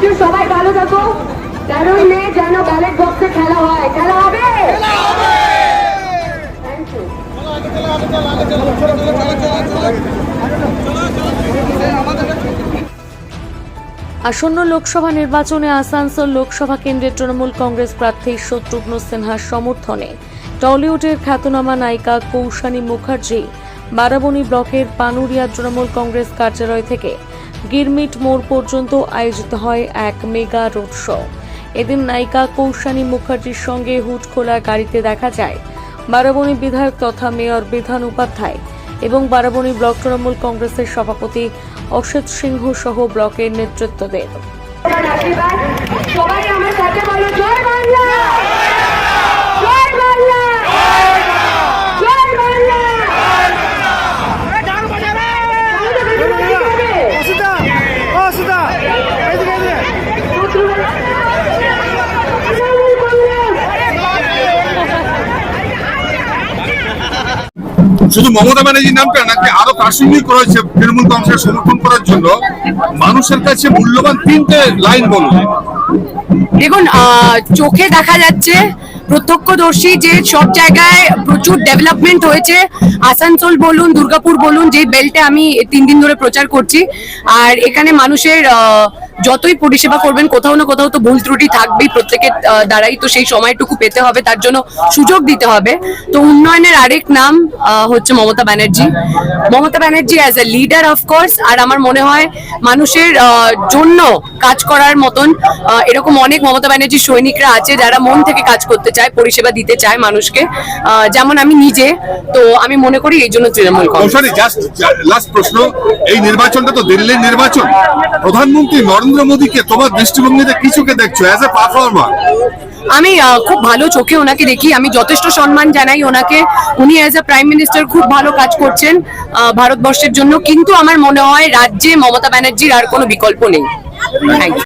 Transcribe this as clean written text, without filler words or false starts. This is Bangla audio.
থ্যাংক ইউ, সবাই ভালো থাকো। 13ই মে যেন ব্যালট বক্সে খেলা হয়, খেলা হবে। Thank you. আসন্ন লোকসভা নির্বাচনে আসানসোল লোকসভা কেন্দ্রের তৃণমূল কংগ্রেস প্রার্থী শত্রুঘ্ন সিনহার সমর্থনে টলিউডের খ্যাতনামা নায়িকা কৌশানী মুখার্জি বারাবণী ব্লকের পানুরিয়া তৃণমূল কংগ্রেস কার্যালয় থেকে গিরমিট মোড় পর্যন্ত আয়োজিত হয় এক মেগা রোড শো। এদিন নায়িকা কৌশানী মুখার্জির সঙ্গে হুড খোলা গাড়িতে দেখা যায় বারাবণী বিধায়ক তথা মেয়র বিধান উপাধ্যায় এবং বারাবণী ব্লক তৃণমূল কংগ্রেসের সভাপতি অসিত সিংহ সহ ব্লকের নেতৃত্বদের। সবাই আমার সাথে বলো, জয় বাংলা, জয় বাংলা, জয় বাংলা। শুধু মমতা ব্যানার্জির নামটা নাকি আরো প্রাসঙ্গিক রয়েছে তৃণমূল কংগ্রেসের সমর্থন করার জন্য মানুষের কাছে মূল্যবান 3টে লাইন বলুন। দেখুন, চোখে দেখা যাচ্ছে, প্রত্যক্ষদর্শী যে সব জায়গায় প্রচুর ডেভেলপমেন্ট হয়েছে। আসানসোল বলুন, দুর্গাপুর বলুন, যে বেল্টে আমি 3 দিন ধরে প্রচার করছি, আর এখানে মানুষের যতই পরিষেবা করবেন কোথাও না কোথাও তো ভুল ত্রুটি থাকবেই প্রত্যেকের দ্বারাই, তো সেই সময়টুকু পেতে হবে, তার জন্য সুযোগ দিতে হবে। তো উন্নয়নের আরেক নাম হচ্ছে Mamata Banerjee. Mamata Banerjee as a leader of course, আর আমার মনে হয় মানুষের জন্য কাজ করার মতন এরকম অনেক মমতা ব্যানার্জির সৈনিকরা আছে যারা মন থেকে কাজ করতে চায়, পরিষেবা দিতে চায় মানুষকে, যেমন আমি নিজে। তো আমি মনে করি এই জন্য তৃণমূল কংগ্রেস। লাস্ট প্রশ্ন, এই নির্বাচনটা তো দিল্লির নির্বাচন, প্রধানমন্ত্রী নরেন্দ্র মোদীকে তোমার দৃষ্টিভঙ্গিতে কিছুকে দেখছো অ্যাজ এ পারফর্মার? আমি খুব ভালো চোখে ওনাকে দেখি, আমি যথেষ্ট সম্মান জানাই ওনাকে। উনি অ্যাজ এ প্রাইম মিনিস্টার খুব ভালো কাজ করছেন ভারতবর্ষের জন্য, কিন্তু আমার মনে হয় রাজ্যে মমতা ব্যানার্জির আর কোনো বিকল্প নেই। Thank you.